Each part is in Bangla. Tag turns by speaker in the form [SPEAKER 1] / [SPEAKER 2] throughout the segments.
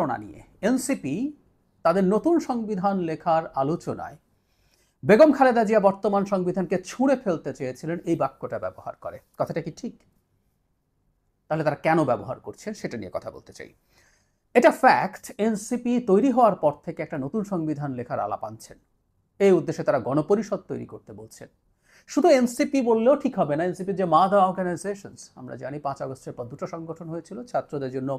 [SPEAKER 1] ঘটনা নিয়ে এনসিপি তাদের নতুন সংবিধান লেখার আলোচনায় বেগম খালেদা জিয়া বর্তমান সংবিধানকে ছুঁড়ে ফেলতে চেয়েছিলেন এই বাক্যটা ব্যবহার করে। কথাটা কি ঠিক? তাহলে তারা কেন ব্যবহার করছেন সেটা নিয়ে কথা বলতে চাই। এটা ফ্যাক্ট, এনসিপি তৈরি হওয়ার পর থেকে একটা নতুন সংবিধান লেখার আলাপ আনছেন। এই উদ্দেশ্যে তারা গণপরিষদ তৈরি করতে বলছেন। শুধু এনসিপি বললেও ঠিক হবে না, এনসিপির যে মাদার অর্গানাইজেশনস আমরা জানি 5 আগস্টের পর দুটো সংগঠন হয়েছিল, ছাত্রদের জন্য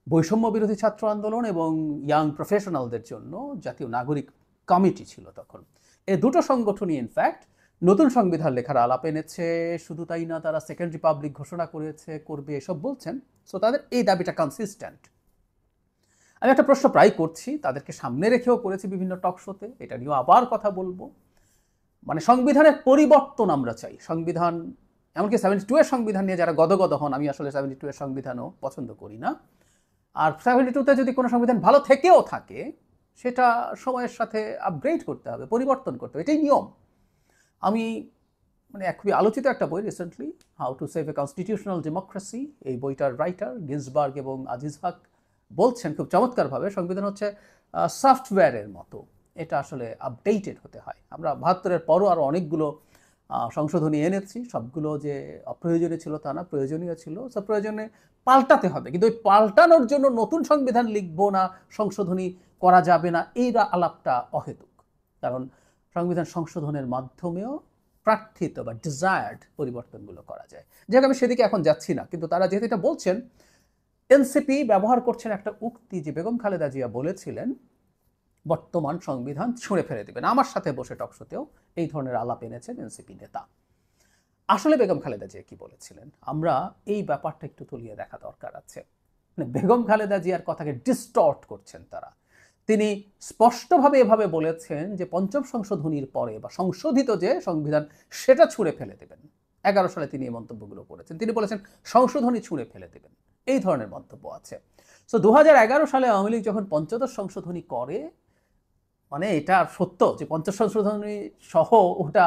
[SPEAKER 1] বৈষম্য বিরোধী ছাত্র আন্দোলন এবং ইয়াং প্রফেশনালদের জন্য জাতীয় নাগরিক কমিটি ছিল তখন। এই দুটো সংগঠনই ইনফ্যাক্ট নতুন সংবিধান লেখার আলাপ এনেছে। শুধু তাই না, তারা সেকেন্ড রিপাবলিক ঘোষণা করবে এসব বলছেন। সো তাদের এই দাবিটা কনসিস্টেন্ট। আমি একটা প্রশ্ন প্রায় করছি, তাদেরকে সামনে রেখেও করেছি বিভিন্ন টক শোতে, এটা নিয়েও আবার কথা বলবো। মানে সংবিধানের পরিবর্তন আমরা চাই। সংবিধান, এমনকি 72 এর সংবিধান নিয়ে যারা গদগদ হন, আমি আসলে 72 এর সংবিধানও পছন্দ করি না। আর 72তে যদি কোনো সংবিধান ভালো থেকেও থাকে সেটা সময়ের সাথে আপগ্রেড করতে হবে, পরিবর্তন করতে হবে, এটাই নিয়ম। আমি খুবই আলোচিত একটা বই recently, how to save A constitutional democracy, এই বইটার রাইটার গিন্সবার্গ এবং আজিজ হক বলছেন খুব চমৎকারভাবে, সংবিধান হচ্ছে সফটওয়্যারের মতো, এটা আসলে আপডেটেড হতে হয়। আমরা 72-এর পরও আরও অনেকগুলো সংশোধনী এনেছি, সবগুলো যে অপ্রয়োজনীয় ছিল তা না, প্রয়োজনীয় ছিল। সব প্রয়োজনে পাল্টাতে হবে, কিন্তু ওই পাল্টানোর জন্য নতুন সংবিধান লিখবো না, সংশোধনী করা যাবে না, এই আলাপটা অহেতুক। কারণ সংবিধান সংশোধনের মাধ্যমেও প্রার্থিত বা ডিজায়ার্ড পরিবর্তনগুলো করা যায়। যাক, আমি সেদিকে এখন যাচ্ছি না, কিন্তু তারা যেহেতু এটা বলছেন, এনসিপি ব্যবহার করছেন একটা উক্তি যে বেগম খালেদা জিয়া বলেছিলেন বর্তমান সংবিধান ছুঁড়ে ফেলে দেবেন। আমার সাথে বসে টকশোতেও এই ধরনের আলাপ এনেছেন এনসিপি নেতা। আসলে বেগম খালেদা জিয়া কি বলেছিলেন, আমরা এই ব্যাপারটা একটু তুলিয়ে দেখা দরকার আছে। বেগম খালেদা জিয়ার কথাকে ডিস্টর্ট করছেন তারা। তিনি স্পষ্টভাবে এভাবে বলেছেন যে পঞ্চম সংশোধনীর পরে বা সংশোধিত যে সংবিধান সেটা ছুঁড়ে ফেলে দেবেন। 11 সালে তিনি এই মন্তব্যগুলো করেছেন। তিনি বলেছেন সংশোধনী ছুঁড়ে ফেলে দেবেন, এই ধরনের মন্তব্য আছে। সো 2011 সালে আওয়ামী লীগ যখন পঞ্চদশ সংশোধনী করে, এটা সত্য যে পঞ্চম সংশোধনী সহ ওটা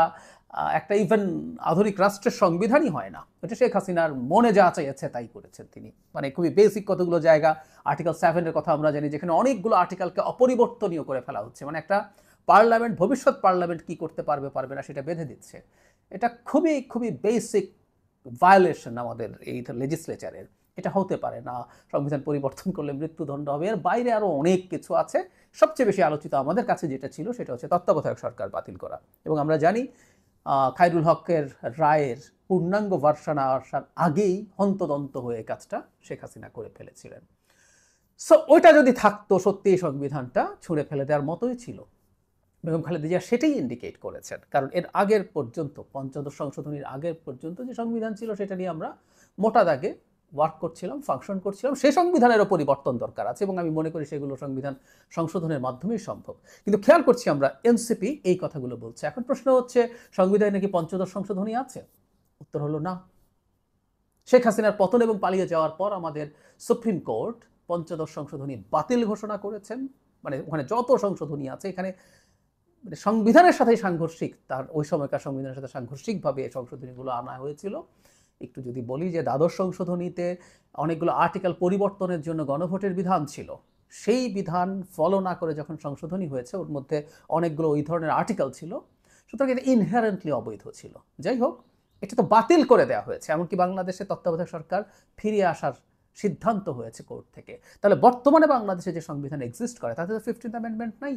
[SPEAKER 1] একটা ইভেন আধুনিক রাষ্ট্রের সংবিধানই হয় না। এটা শেখ হাসিনার মনে যা চাইছে তাই করেছেন তিনি। খুবই বেসিক কতগুলো জায়গা, আর্টিকেল 7-এর কথা আমরা জানি, যেখানে অনেকগুলো আর্টিকেলকে অপরিবর্তনীয় করে ফেলা হচ্ছে। একটা পার্লামেন্ট, ভবিষ্যৎ পার্লামেন্ট কি করতে পারবে না সেটা বেঁধে দিচ্ছে। এটা খুবই খুবই বেসিক ভায়োলেশন আমাদের এই লেজিসলেচারের। এটা হতে পারে না। সংবিধান পরিবর্তন করলে মৃত্যুদণ্ড হবে। এর বাইরে আরও অনেক কিছু আছে। সবচেয়ে বেশি আলোচিত আমাদের কাছে যেটা ছিল সেটা হচ্ছে তত্ত্বাবধায়ক সরকার বাতিল করা। এবং আমরা জানি খায়রুল হকের রায়ের পূর্ণাঙ্গ ভার্সন আসার আগেই হন্তদন্ত হয়ে কাজটা শেখ হাসিনা করে ফেলেছিলেন। সো ওইটা যদি থাকতো, সত্যি এই সংবিধানটা ছুঁড়ে ফেলে দেওয়ার মতোই ছিল। বেগম খালেদা জিয়া সেটাই ইন্ডিকেট করেছেন। কারণ এর আগের পর্যন্ত, পঞ্চদশ সংশোধনীর আগের পর্যন্ত যে সংবিধান ছিল সেটা নিয়ে আমরা মোটা দাগে ওয়ার্ক করছিলাম, ফাংশন করছিলাম। সেই সংবিধানেরও পরিবর্তন দরকার আছে এবং আমি মনে করি সেগুলো সংবিধান সংশোধনের মাধ্যমেই সম্ভব। কিন্তু খেয়াল করছি আমরা এনসিপি এই কথাগুলো বলছে। এখন প্রশ্ন হচ্ছে, সংবিধানে নাকি পঞ্চদশ সংশোধনী আছে? উত্তর হলো না। শেখ হাসিনার পতন এবং পালিয়ে যাওয়ার পর আমাদের সুপ্রিম কোর্ট পঞ্চদশ সংশোধনী বাতিল ঘোষণা করেছেন। ওখানে যত সংশোধনী আছে, এখানে সংবিধানের সাথে সাংঘর্ষিক, তার ওই সময়কার সংবিধানের সাথে সাংঘর্ষিকভাবে এই সংশোধনীগুলো আনা হয়েছিল। একটু যদি বলি যে দ্বাদশ সংশোধনীতে অনেকগুলো আর্টিকেল পরিবর্তনের জন্য গণভোটের বিধান ছিল। সেই বিধান ফলো না করে যখন সংশোধনী হয়েছে, ওর মধ্যে অনেকগুলো ওই ধরনের আর্টিকেল ছিল, সুতরাং এটা ইনহেরেন্টলি অবৈধ ছিল। যাই হোক, এটা তো বাতিল করে দেওয়া হয়েছে। এমনকি বাংলাদেশে তত্ত্বাবধায়ক সরকার ফিরিয়ে আসার সিদ্ধান্ত হয়েছে কোর্ট থেকে। তাহলে বর্তমানে বাংলাদেশে যে সংবিধান এক্সিস্ট করে তাতে তো 15th অ্যামেন্ডমেন্ট নাই।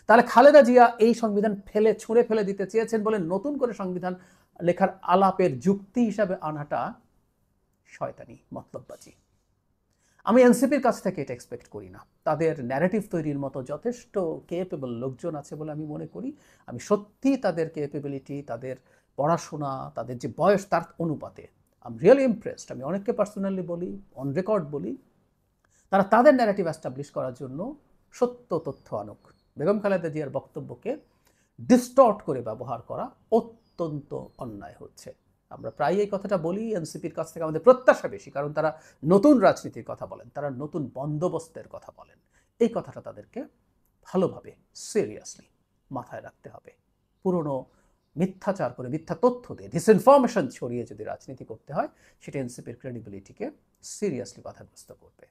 [SPEAKER 1] তাহলে খালেদা জিয়া এই সংবিধান ছুঁড়ে ফেলে দিতে চেয়েছেন বলে নতুন করে সংবিধান লেখার আলাপের যুক্তি হিসাবে আনাটা শয়তানি, মতলববাজি। আমি এনসিপির কাছ থেকে এটা এক্সপেক্ট করি না। তাদের ন্যারেটিভ তৈরির মতো যথেষ্ট কেপেবল লোকজন আছে বলে আমি মনে করি। আমি সত্যি তাদের কেপেবিলিটি, তাদের পড়াশোনা, তাদের যে বয়স, তার অনুপাতে আই এম রিয়েলি ইমপ্রেসড। আমি অনেককে পার্সোনালি বলি, অন রেকর্ড বলি, তারা তাদের ন্যারেটিভ এস্টাবলিশ করার জন্য সত্য তথ্য আনুক। বেগম খালেদা জিয়ার বক্তব্যকে ডিস্টর্ট করে ব্যবহার করা অত্যন্ত অন্যায় হচ্ছে। আমরা প্রায় এই কথাটা বলি। এনসিপির কাছ থেকে আমাদের প্রত্যাশা বেশি, কারণ তারা নতুন রাজনীতির কথা বলেন, তারা নতুন বন্দোবস্তের কথা বলেন। এই কথাটা তাদেরকে ভালোভাবে সিরিয়াসলি মাথায় রাখতে হবে। পুরনো মিথ্যাচার করে, মিথ্যা তথ্য দিয়ে, ডিসইনফরমেশন ছড়িয়ে যদি রাজনীতি করতে হয়, সেটা এনসিপির ক্রেডিবিলিটিকে সিরিয়াসলি বাধাগ্রস্ত করবে।